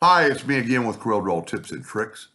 Hi, it's me again with Corel Draw Tips and Tricks.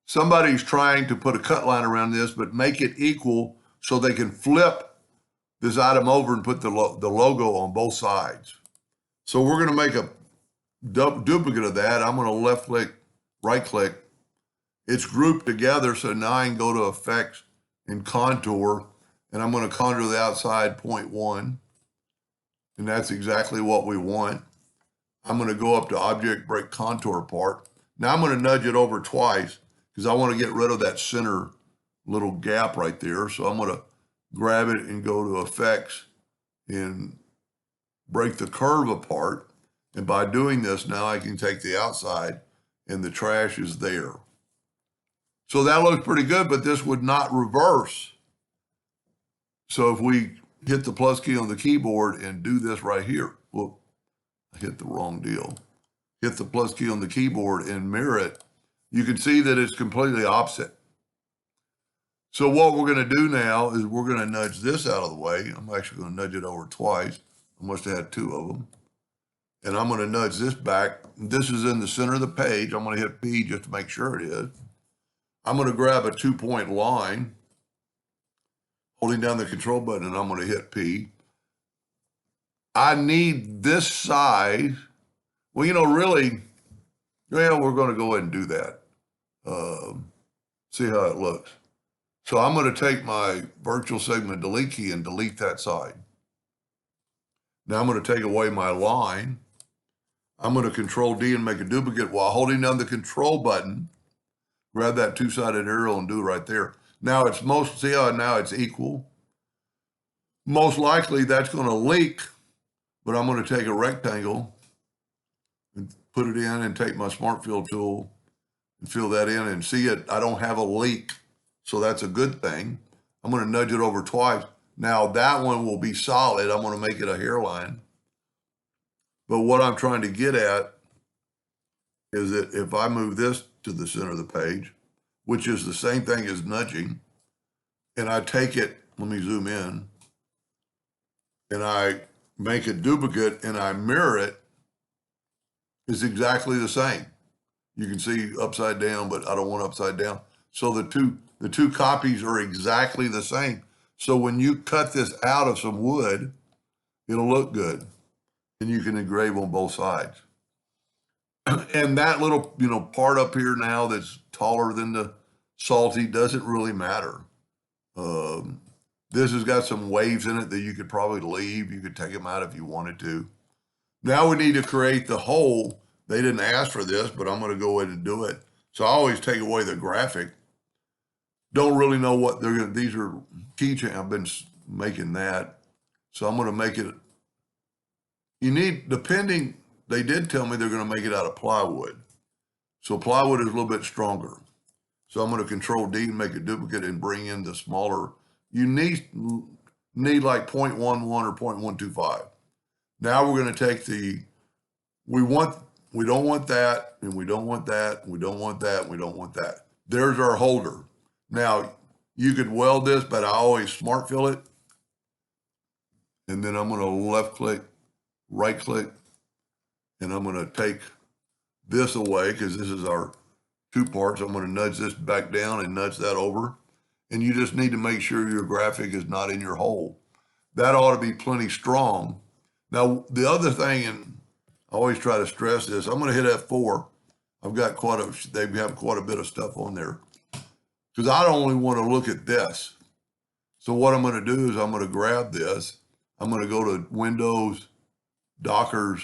Somebody's trying to put a cut line around this, but make it equal so they can flip this item over and put the logo on both sides. So we're going to make a duplicate of that. I'm going to left click, right click. It's grouped together, so now I can go to Effects and Contour, and I'm going to contour the outside 0.1, and that's exactly what we want. I'm going to go up to Object, Break Contour Part. Now I'm going to nudge it over twice because I want to get rid of that center little gap right there. So I'm going to grab it and go to Effects and break the curve apart. And by doing this, now I can take the outside and the trash is there. So that looks pretty good, but this would not reverse. So if we hit the plus key on the keyboard and do this right here, whoop, I hit the wrong deal. Hit the plus key on the keyboard and mirror it, you can see that it's completely opposite. So what we're going to do now is we're going to nudge this out of the way. I'm actually going to nudge it over twice. I must have had two of them. And I'm going to nudge this back. This is in the center of the page. I'm going to hit P just to make sure it is. I'm going to grab a 2-point line, holding down the control button, and I'm going to hit P. I need this side. Well, really, we're going to go ahead and do that. See how it looks. So I'm going to take my virtual segment delete key and delete that side. Now I'm going to take away my line. I'm going to Control D and make a duplicate while holding down the control button. Grab that two-sided arrow and do it right there. Now see how now it's equal? Most likely that's going to leak, but I'm going to take a rectangle and put it in and take my Smart Fill tool and fill that in and see it. I don't have a leak, so that's a good thing. I'm going to nudge it over twice. Now that one will be solid. I'm going to make it a hairline. But what I'm trying to get at is that if I move this to the center of the page, which is the same thing as nudging, and I take it, let me zoom in, and I make a duplicate and I mirror it, it's exactly the same. You can see upside down, but I don't want upside down. So the two copies are exactly the same. So when you cut this out of some wood, it'll look good, and you can engrave on both sides. And that little, part up here now that's taller than the salty doesn't really matter. This has got some waves in it that you could probably leave. You could take them out if you wanted to. Now we need to create the hole. They didn't ask for this, but I'm going to go ahead and do it. So I always take away the graphic. Don't really know what they're going to, these are keychain. I've been making that. So I'm going to make it, they did tell me they're going to make it out of plywood. So plywood is a little bit stronger. So I'm going to Control D and make a duplicate and bring in the smaller. You need like 0.11 or 0.125. Now we're going to take we don't want that, and we don't want that, and we don't want that, and we don't want that. There's our holder. Now you could weld this, but I always Smart Fill it. And then I'm going to left click, right click, and I'm going to take this away because this is our two parts. I'm going to nudge this back down and nudge that over. And you just need to make sure your graphic is not in your hole. That ought to be plenty strong. Now, the other thing, and I always try to stress this, I'm going to hit F4. They have quite a bit of stuff on there because I don't only want to look at this. So what I'm going to do is I'm going to grab this. I'm going to go to Windows, Dockers,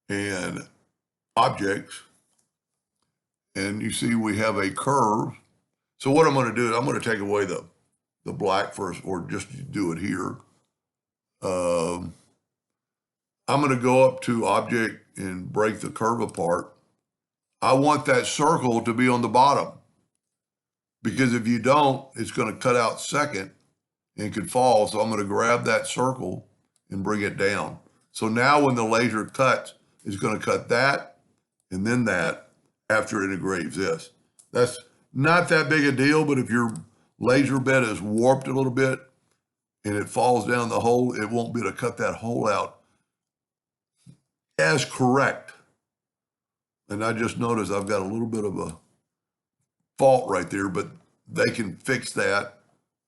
and Objects. And you see we have a curve. So what I'm going to do is I'm going to take away the black first, or just do it here. I'm going to go up to Object and break the curve apart. I want that circle to be on the bottom, because if you don't, it's going to cut out second and could fall. So I'm going to grab that circle and bring it down. So now when the laser cuts, it's going to cut that and then that after it engraves this. That's not that big a deal, but if your laser bed is warped a little bit and it falls down the hole, it won't be able to cut that hole out as correct. And I just noticed I've got a little bit of a fault right there, but they can fix that.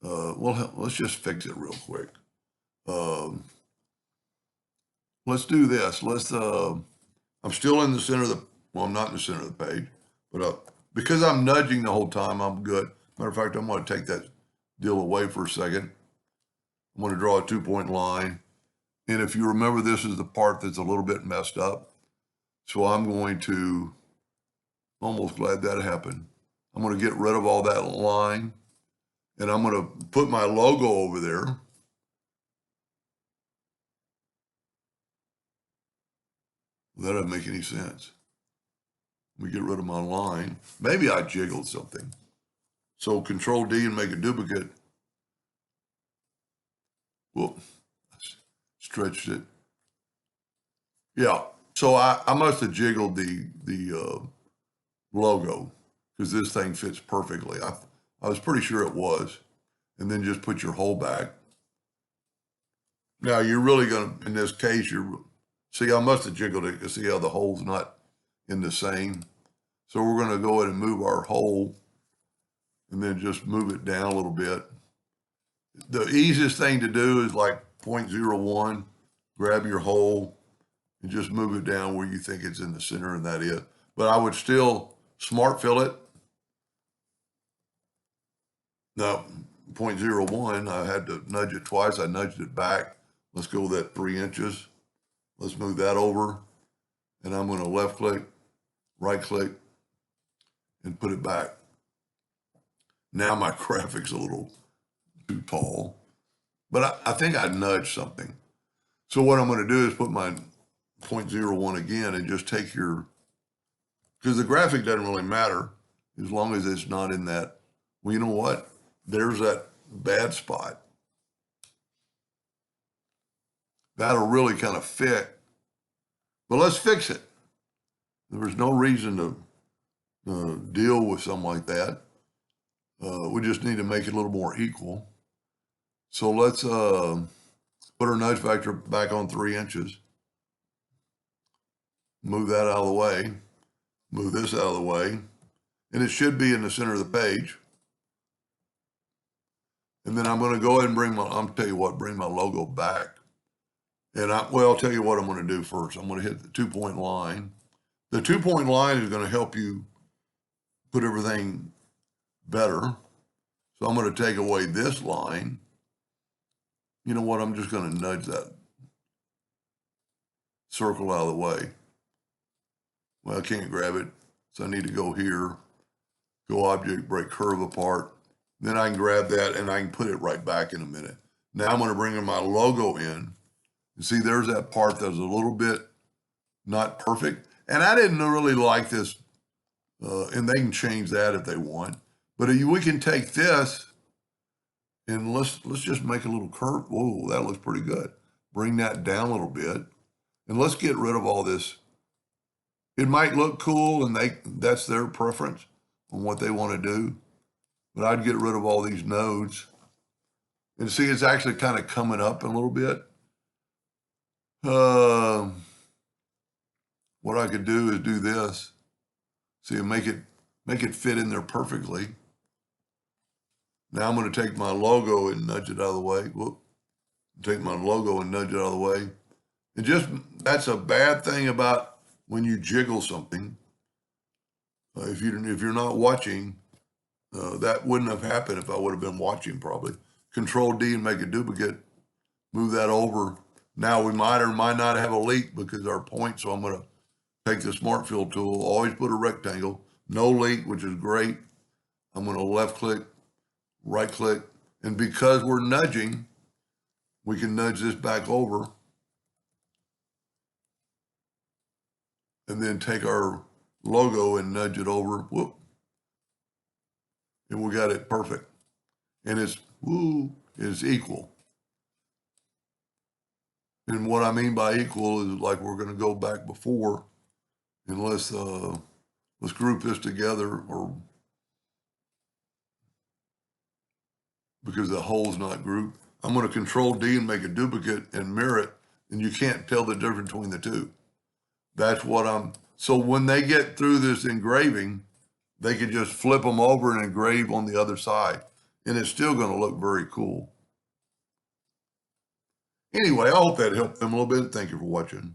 Well, let's just fix it real quick. Let's do this. I'm still in the center of well, I'm not in the center of the page, but because I'm nudging the whole time, I'm good. Matter of fact, I'm going to take that deal away for a second. I'm going to draw a 2-point line. And if you remember, this is the part that's a little bit messed up. So I'm going to, almost glad that happened. I'm going to get rid of all that line, and I'm going to put my logo over there. That doesn't make any sense. Let me get rid of my line. Maybe I jiggled something. So Control D and make a duplicate. Whoop, stretched it. Yeah, so I must have jiggled the logo because this thing fits perfectly. I was pretty sure it was. And then just put your hole back. Now you're really going to, in this case, see, I must have jiggled it to see how the hole's not in the same. So we're going to go ahead and move our hole and then just move it down a little bit. The easiest thing to do is like 0.01, grab your hole and just move it down where you think it's in the center, and that is. But I would still smart fill it. Now, 0.01, I had to nudge it twice. I nudged it back. Let's go with that 3 inches. Let's move that over. And I'm going to left click, right click, and put it back. Now my graphic's a little too tall, but I think I nudged something. So what I'm going to do is put my 0.01 again and just take because the graphic doesn't really matter as long as it's not in that. Well, you know what? There's that bad spot. That'll really kind of fit, but let's fix it. There's no reason to deal with something like that. We just need to make it a little more equal. So let's put our nudge factor back on 3 inches. Move that out of the way. Move this out of the way. And it should be in the center of the page. And then I'm going to go ahead and bring my logo back. And I'll tell you what I'm going to do first. I'm going to hit the 2-point line. The 2-point line is going to help you put everything better. So I'm going to take away this line. You know what? I'm just going to nudge that circle out of the way. Well, I can't grab it, so I need to go here, go object, break curve apart. Then I can grab that and I can put it right back in a minute. Now I'm going to bring in my logo in. You see, there's that part that's a little bit not perfect. And I didn't really like this, and they can change that if they want. But we can take this and let's just make a little curve. Whoa, that looks pretty good. Bring that down a little bit. And let's get rid of all this. It might look cool, and that's their preference on what they want to do. But I'd get rid of all these nodes. And see, it's actually kind of coming up a little bit. What I could do is do this. See, make it fit in there perfectly. Now I'm going to take my logo and nudge it out of the way. Whoop. Take my logo and nudge it out of the way. That's a bad thing about when you jiggle something. If you're not watching, that wouldn't have happened if I would have been watching probably. Control D and make a duplicate, move that over. Now we might or might not have a leak because our point, so I'm going to take the Smart Fill tool, always put a rectangle, no leak, which is great. I'm going to left click, right click, and because we're nudging, we can nudge this back over and then take our logo and nudge it over, whoop, and we got it perfect. And it's equal. And what I mean by equal is like we're going to go back before, and let's group this together, or because the hole's not grouped. I'm going to Control D and make a duplicate and mirror it, and you can't tell the difference between the two. That's what I'm So when they get through this engraving, they can just flip them over and engrave on the other side. And it's still going to look very cool. Anyway, I hope that helped them a little bit. Thank you for watching.